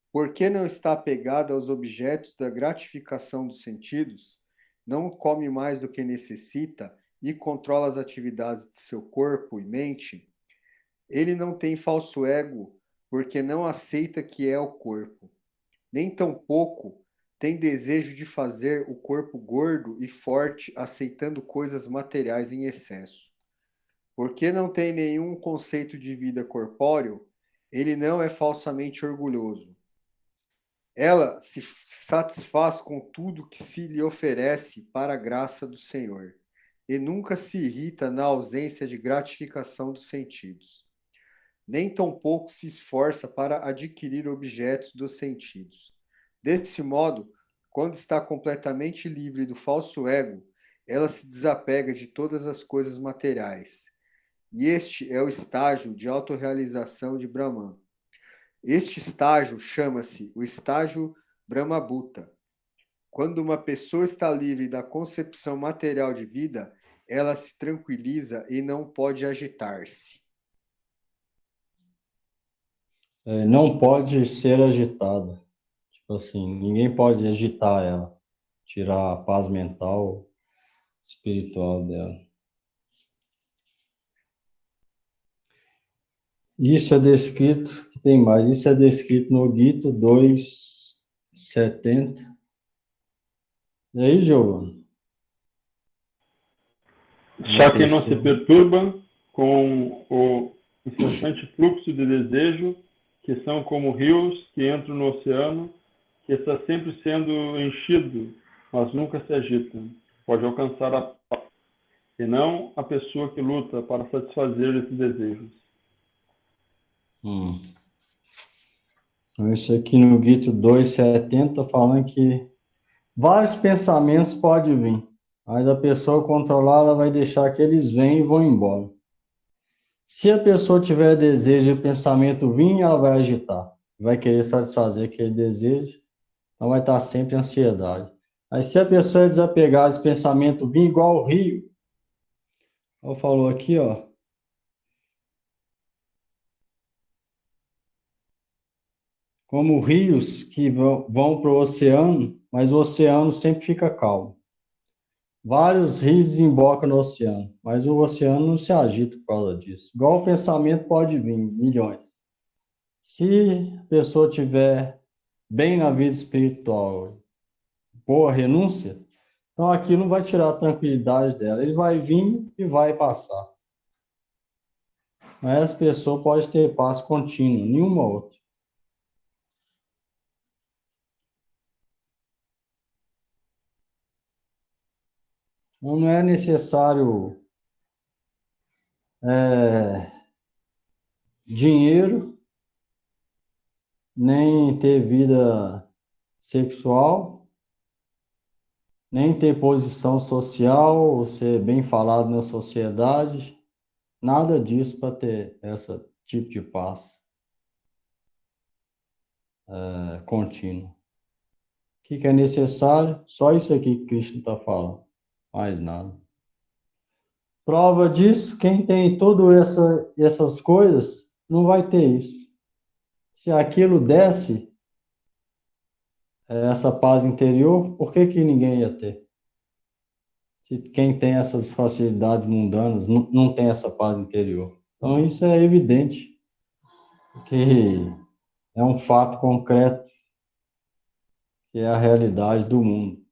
Porque não está apegada aos objetos da gratificação dos sentidos, não come mais do que necessita e controla as atividades de seu corpo e mente, ele não tem falso ego, porque não aceita que é o corpo. Nem tampouco tem desejo de fazer o corpo gordo e forte, aceitando coisas materiais em excesso. Porque não tem nenhum conceito de vida corpóreo, ele não é falsamente orgulhoso. Ela se satisfaz com tudo que se lhe oferece para a graça do Senhor, e nunca se irrita na ausência de gratificação dos sentidos. Nem tampouco se esforça para adquirir objetos dos sentidos. Desse modo, quando está completamente livre do falso ego, ela se desapega de todas as coisas materiais. E este é o estágio de autorrealização de Brahman. Este estágio chama-se o estágio Brahmabhuta. Quando uma pessoa está livre da concepção material de vida, ela se tranquiliza e não pode agitar-se. Não pode ser agitada. Tipo assim, ninguém pode agitar ela, tirar a paz mental, espiritual dela. Isso é descrito, que tem mais, isso é descrito no Gita 2:70. E aí, Giovanni? Só quem não se perturba com o incessante fluxo de desejo, que são como rios que entram no oceano, que está sempre sendo enchido, mas nunca se agita, pode alcançar a paz, e não a pessoa que luta para satisfazer esses desejos. Então, isso aqui no Guito 270 falando que vários pensamentos podem vir, mas a pessoa controlada vai deixar que eles venham e vão embora. Se a pessoa tiver desejo e pensamento vir, ela vai agitar, vai querer satisfazer aquele desejo, então vai estar sempre em ansiedade. Aí se a pessoa é desapegada, esse pensamento vir igual o rio, ela falou aqui, ó, como rios que vão para o oceano, mas o oceano sempre fica calmo. Vários rios desembocam no oceano, mas o oceano não se agita por causa disso. Igual o pensamento pode vir, milhões. Se a pessoa tiver bem na vida espiritual, boa renúncia, então aquilo não vai tirar a tranquilidade dela. Ele vai vir e vai passar. Mas essa pessoa pode ter paz contínua, nenhuma outra. Então, não é necessário dinheiro, nem ter vida sexual, nem ter posição social, ou ser bem falado na sociedade, nada disso para ter esse tipo de paz contínua. O que é necessário? Só isso aqui que Cristo está falando, mais nada. Prova disso, quem tem todas essas coisas, não vai ter isso. Se aquilo desse, essa paz interior, por que ninguém ia ter? Se quem tem essas facilidades mundanas não tem essa paz interior. Então, isso é evidente, que é um fato concreto, que é a realidade do mundo.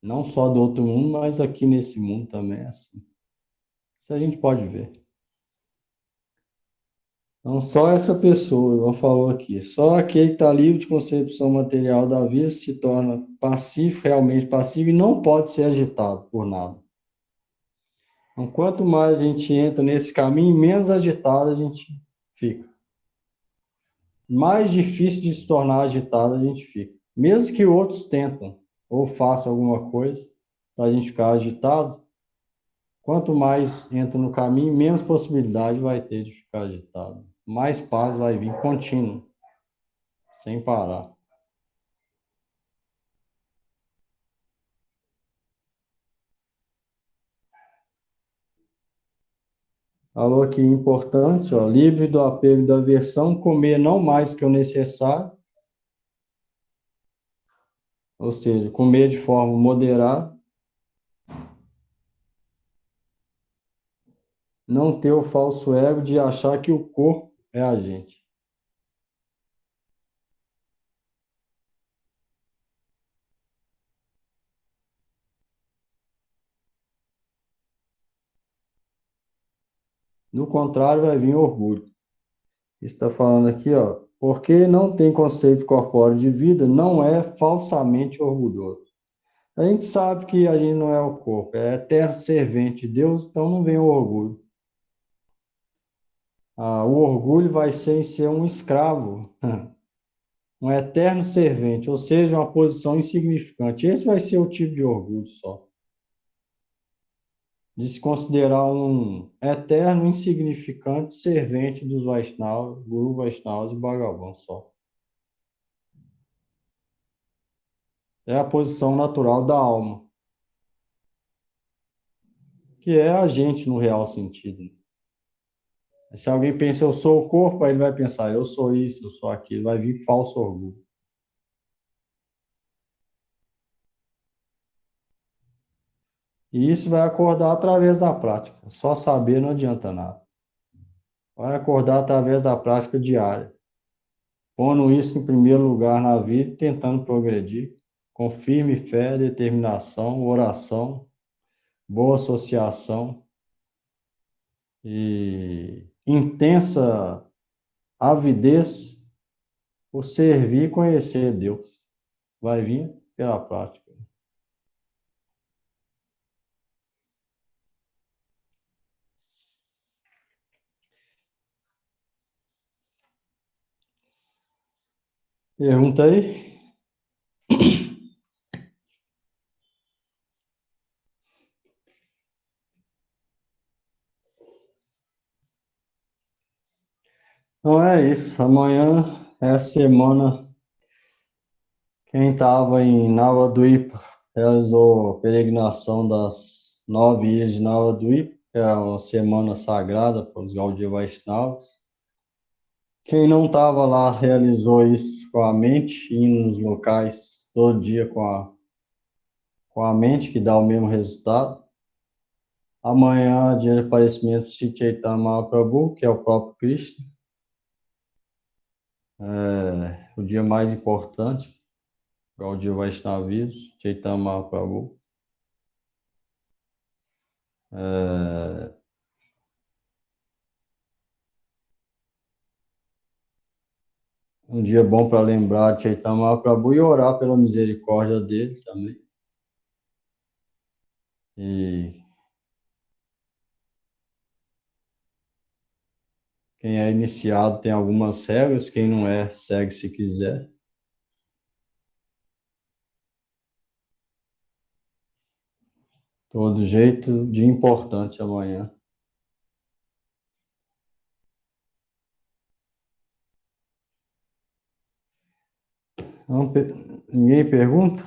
Não só do outro mundo, mas aqui nesse mundo também é assim. Isso a gente pode ver. Então, só essa pessoa, igual falou aqui, só aquele que está livre de concepção material da vida se torna passivo, realmente passivo, e não pode ser agitado por nada. Então, quanto mais a gente entra nesse caminho, menos agitado a gente fica. Mais difícil de se tornar agitado a gente fica. Mesmo que outros tentam ou façam alguma coisa para a gente ficar agitado, quanto mais entra no caminho, menos possibilidade vai ter de ficar agitado. Mais paz vai vir contínuo, sem parar. Falou aqui importante, ó, livre do apego e da aversão, comer não mais que o necessário, ou seja, comer de forma moderada, não ter o falso ego de achar que o corpo é a gente. No contrário, vai vir orgulho. Está falando aqui, ó, porque não tem conceito corpóreo de vida, não é falsamente orgulhoso. A gente sabe que a gente não é o corpo, é eterno servente de Deus, então não vem o orgulho. O orgulho vai ser em ser um escravo, um eterno servente, ou seja, uma posição insignificante. Esse vai ser o tipo de orgulho só. De se considerar um eterno, insignificante servente dos Vaishnavas, Guru Vaishnavas e Bhagavan só. É a posição natural da alma, que é a gente no real sentido. Se alguém pensa, eu sou o corpo, aí ele vai pensar, eu sou isso, eu sou aquilo, vai vir falso orgulho. E isso vai acordar através da prática. Só saber não adianta nada. Vai acordar através da prática diária. Pondo isso em primeiro lugar na vida e tentando progredir com firme fé, determinação, oração, boa associação e intensa avidez por servir e conhecer Deus. Vai vir pela prática. Pergunta aí. Então é isso. Amanhã é a semana. Quem estava em Navadvipa realizou a peregrinação das 9 ilhas de Navadvipa, que é uma semana sagrada para os Gaudiya Vaishnavas. Quem não estava lá realizou isso com a mente, indo nos locais todo dia com a mente, que dá o mesmo resultado. Amanhã, dia de aparecimento de Chaitanya Mahaprabhu, que é o próprio Krishna. É o dia mais importante, Gaudiya Vaishnavismo, Chaitanya Mahaprabhu. Um dia bom para lembrar de Chaitanya Mahaprabhu e orar pela misericórdia dele também. E quem é iniciado tem algumas regras, quem não é, segue se quiser. Todo jeito, dia importante amanhã. Ninguém pergunta?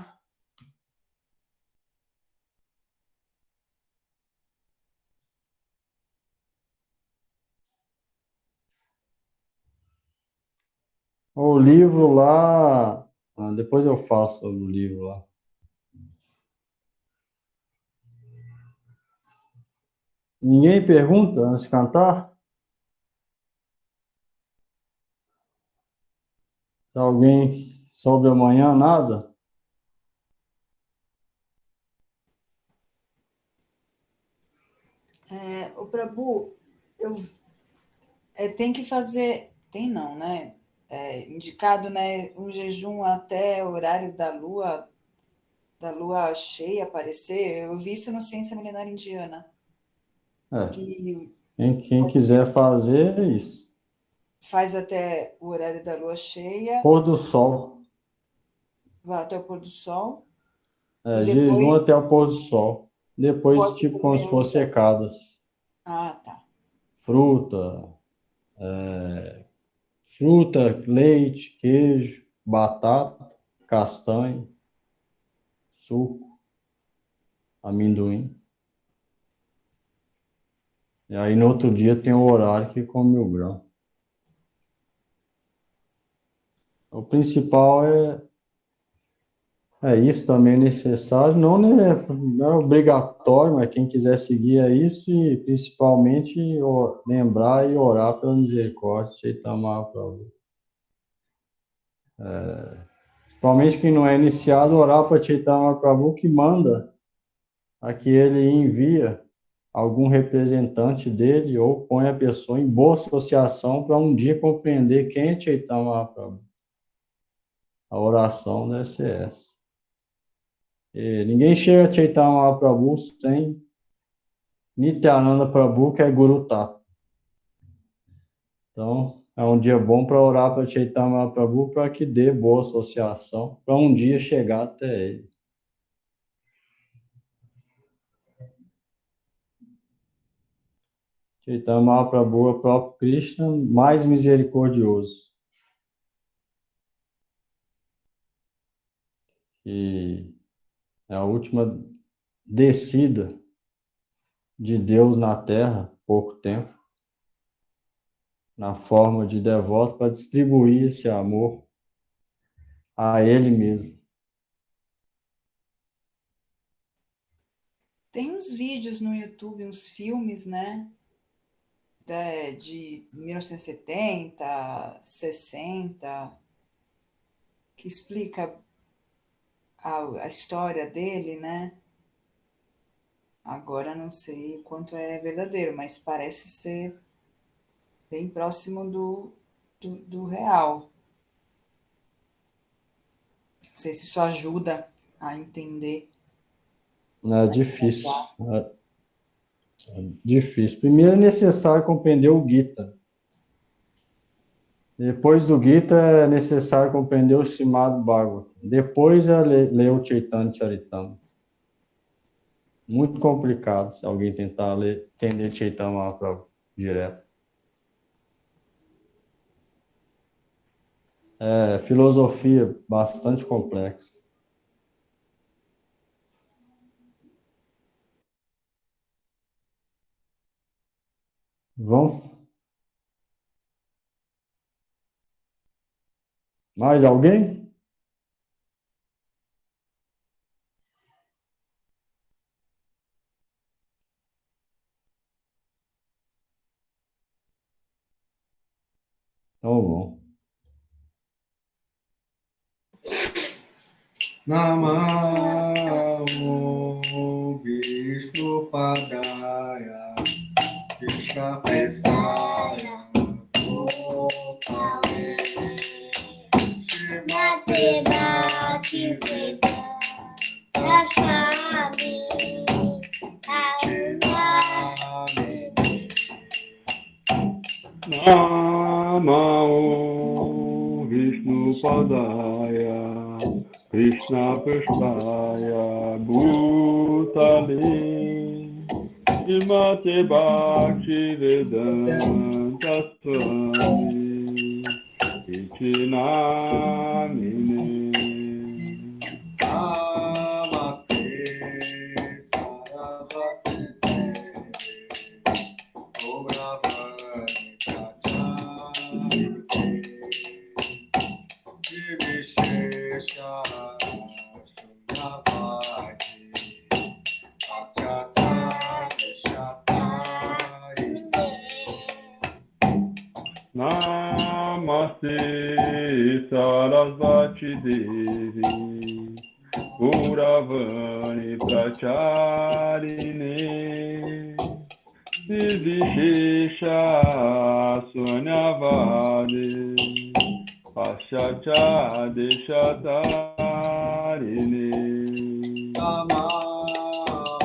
O livro lá, depois eu faço o livro lá. Ninguém pergunta antes de cantar? Se alguém sobre amanhã, nada? O Prabhu, tem que fazer, tem não, né? Indicado, né, um jejum até o horário da lua cheia aparecer. Eu vi isso no Ciência Milenar Indiana, É, que quem quiser fazer é isso. faz até o horário da lua cheia, Pôr do sol. vai até o pôr do sol, e Jejum depois até o pôr do sol. Depois, pode tipo, como se comer fosse secadas. Ah, tá. Fruta, leite, queijo, batata, castanha, suco, amendoim. E aí no outro dia tem o horário que come o grão. O principal é isso também necessário, não é obrigatório, mas quem quiser seguir é isso e principalmente lembrar e orar pela misericórdia de Chaitanya Mahaprabhu. Principalmente quem não é iniciado, orar para Chaitanya Mahaprabhu que manda a que ele envia algum representante dele ou põe a pessoa em boa associação para um dia compreender quem é Chaitanya Mahaprabhu. A oração deve ser essa. E ninguém chega a Chaitanya Mahaprabhu sem Nityananda Prabhu, que é Guru Tata. Então, é um dia bom para orar para Chaitanya Mahaprabhu para que dê boa associação, para um dia chegar até ele. Chaitanya Mahaprabhu é o próprio Krishna, mais misericordioso. E é a última descida de Deus na Terra, pouco tempo, na forma de devoto, para distribuir esse amor a Ele mesmo. Tem uns vídeos no YouTube, uns filmes, né? De 1970, 60, que explica a história dele, né? Agora não sei o quanto é verdadeiro, mas parece ser bem próximo do real. Não sei se isso ajuda a entender. É difícil. Difícil. Primeiro é necessário compreender o Gita. Depois do Gita é necessário compreender o Srimad Bhagavatam. Depois é ler o Chaitanya Charitamrita. Muito complicado se alguém tentar entender Chaitanya Mahaprabhu direto. É filosofia bastante complexa. Vamos? Mais alguém? Então, bom. Namah Vishnu Padaya Krishna Prestaya Gopale Srimate Bhaktivedanta Swami Namah Vishnu Padaya Krishna Prestaya Bhutale Srimate Bhaktivedanta Swami Iti Namine Namaste Saraswati Om Brahmani Prajapati Vivishesha Shunyavadi Achyata Deshaparite Namaste Sarasvati Devi Gauravani Pracharine Vivishesha Sunyavadi Paschacha Deshatarine Namah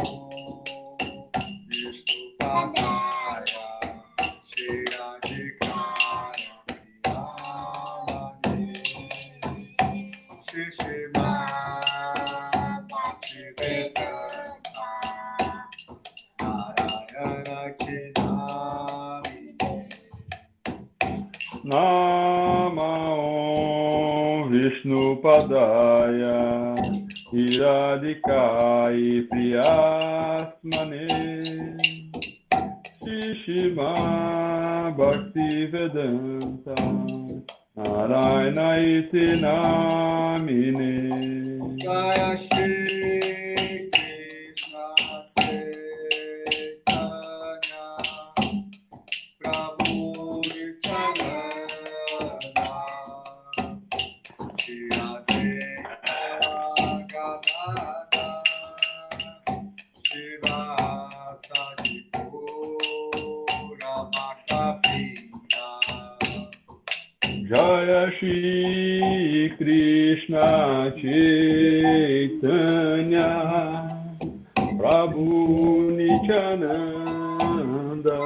Vishnu Padaya Shiradikara Priyamane Shishima Bhaktivedanta Narayana Kinamine Namah Vishnu Padaya Iradikai Priyasmane Shishima Bhaktivedanta Narayana iti namine Jaya Shri Krishna Chaitanya Prabhu Nityananda Shri Advaita Gadadhara Srivasadi Gaura Bhaktaprinda Jaya Shri Krishna Chaitanya Prabhu Nityananda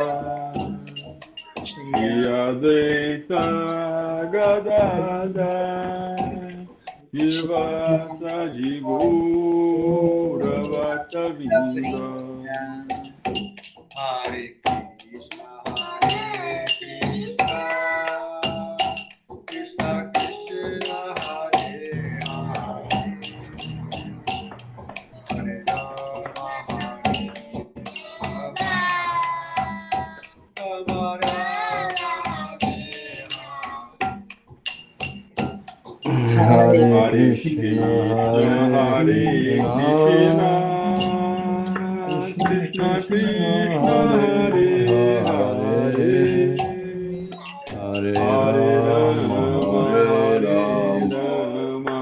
Shri Advaita Gadadhara Srivasadi Gaura Bhaktaprinda Hare Krishna Hare Krishna Krishna Krishna Hare Hare Hare Rama Hare Rama Rama Rama Hare Hare Hare Krishna, Hare Krishna, Krishna Krishna, Hare Hare, Hare Rama, Hare Rama,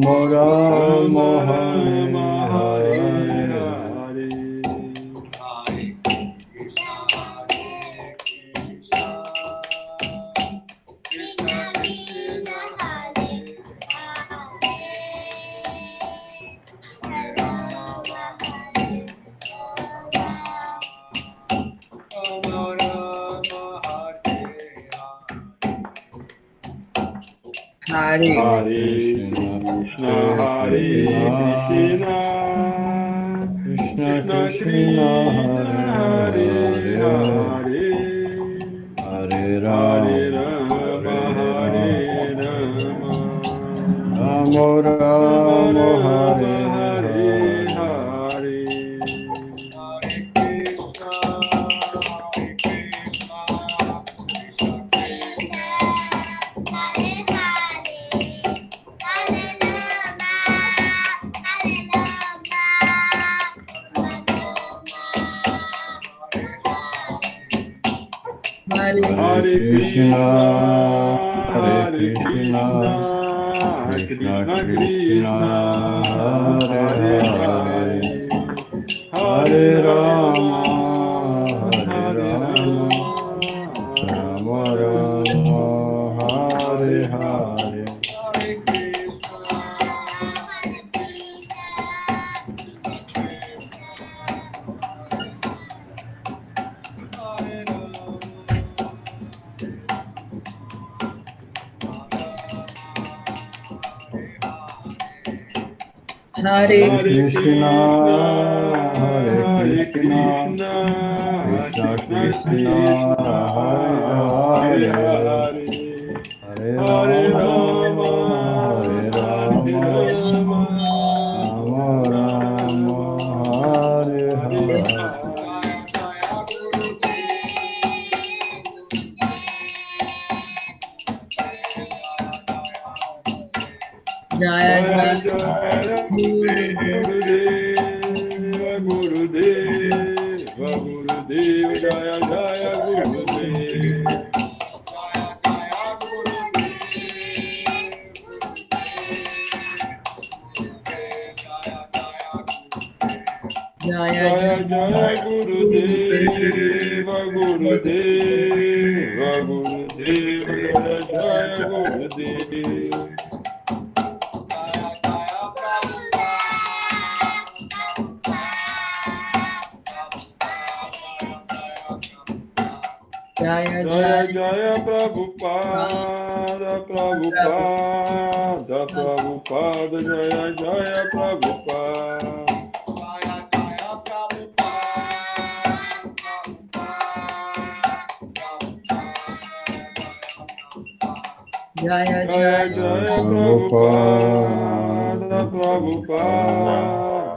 Rama Rama, Hare Hare, Hare Hare Krishna, Hare Krishna, Krishna Krishna Krishna, Krishna, Hare Hare Hare, Hare, Hare Hare Rama, Rama, Hare Hare Rama, Rama, Rama Rama Rama, Rama, Hare Hare Hare. Hare Hare Krishna, Hare Krishna, Krishna, Krishna Krishna Krishna, Krishna, Hare Hare Hare, Hare, Hare Hare Rama, Rama, Hare Hare Rama, Rama, Rama Rama Rama, Rama, Hare Hare Hare. Hare Hare Hare Krishna, Hare Hare Krishna, Krishna, Krishna Krishna Krishna, Hare Krishna, Hare Hare, Hare, Hare Hare Rama, Rama, Hare Hare Rama, Rama, Rama Rama Rama, Rama, Hare Hare Hare. Hare. Jaya Jaya Jaya Jaya Guru Gurudeva, Gurudeva, Gurudeva, Jaya Jaya Gurudeva. Jaya Jaya Jaya Jaya Gurudeva, Guru Gurudeva, Gurudeva, Jaya Jaya Gurudeva. Jaya Jaya Jaya Jaya Prabhupada, Prabhupada, Prabhupada, Jaya Jaya Prabhupada. Jaya Jaya Jaya Jaya Prabhupada, Prabhupada,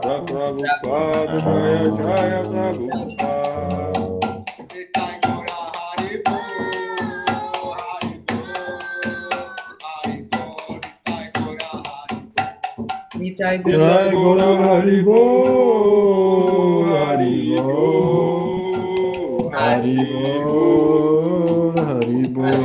Prabhupada, Jaya Jaya Prabhupada. Nitai Guru Nitai Jai Gora Guru Hari Hari Bol, Bol, Hari Hari Bol, Bol, Hari Hari Bol, Bol. Hari Bol.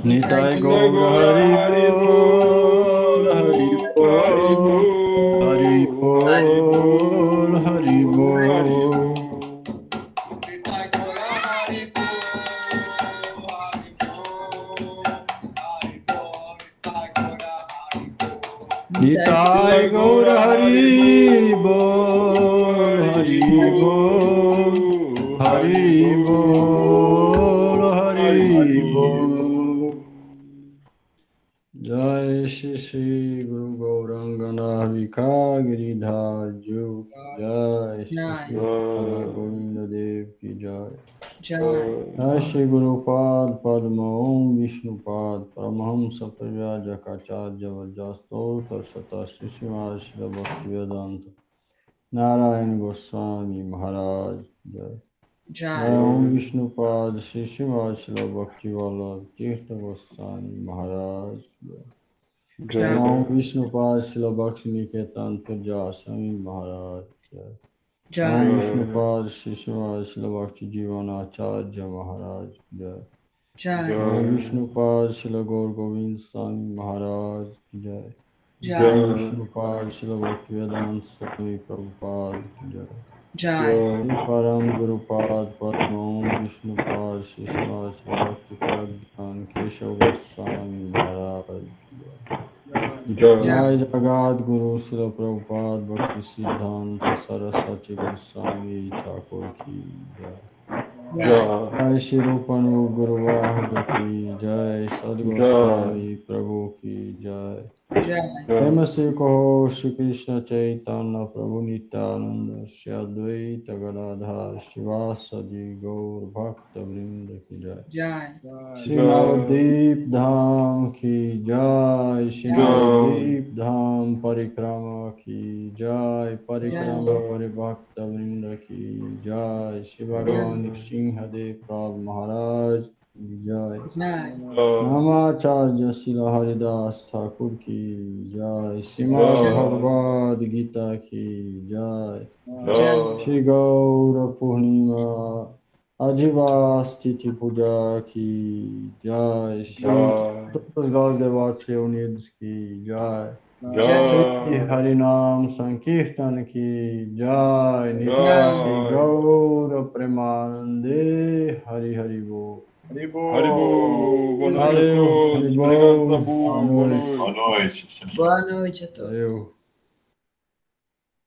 Nitai Nitai Nitai Gaur Gora Hari Hari Bol, Hari Bol, Hari Bol, Hari Bol, Hari Bol, Hari Bol, Hari Bol. Bol. Nitai Nitai Gaur Gora Hari Hari Bol, Bol, Hari Hari Bol, Bol, Hari Hari Bol, Bol, Hari Hari Bol. Bol. Jai Shri Shri Guru Gauranga Vika Giridhar Juk. Jai Shri Jai Shri Radha Govinda Dev Ki Jai. Jai Jai Shri Guru Pad Padma Om Vishnu Pad Paramahamsa Prajakacarya Vajasto Tarsata Shri Srimad Shri Bhaktivedanta Narayan Goswami Maharaj Jai. Jai Jai Om Vishnu Pad Shri Srimad Shri Bhakti Vallabh Tirtha Goswami Maharaj Jai. Jai Om Vishnu Pad Shri Bhakti Niketan Purja Swami Maharaj Jai. Jai Om Vishnu Pad Shri Srimad Shri Bhakti Jivanacharya Maharaj Jai. Jai Om Vishnu Pad Shri Gaur Govind Swami Maharaj Jai. Jai Om Vishnu Pad Shri Bhakti Vedanta Swami Prabhupada Jai. Jai. Param Gurupad Padmam Vishnupad Shishmas Bhakti Pragyan Keshav Goswami Maharaj. Jai Jagat Guru Srila Prabhupada Bhakti Siddhanta Saraswati Goswami Thakur ki Jai. Jai Shri Rupanu Guruvahada ki Jai, Sadgoswami Prabhu ki Jai. Prema-se Kaho Shri Krishna Chaitanya Prabhu Nityananda Shri Advaita Gadadhar Shivasadi Gaur Bhakta Vrinda ki Jai. Shri Navadip Dham ki Jai. Shri Navadip Dham Parikrama ki Jai. Parikrama Paribhakta Vrinda ki Jai. Shri Bhagavan Nrsimhadev Prabhu Maharaj ki Jai. Namacharya Srila Haridas Thakur ki Jai. Srimad Bhagavad Gita ki Jai. Shri Gaura Purnima Adivastiti Puja ki Jai. Shri todos os devotos reunidos ki Jai. Shri Harinam Sankirtan ki Jai. Nitai Gaura Premanande Hari Hari Bo. Haribo! Haribo, boa noite a Valeu, todos. Haribo. Obrigado, Tabu. Boa noite. Boa noite. Boa noite a todos. Valeu.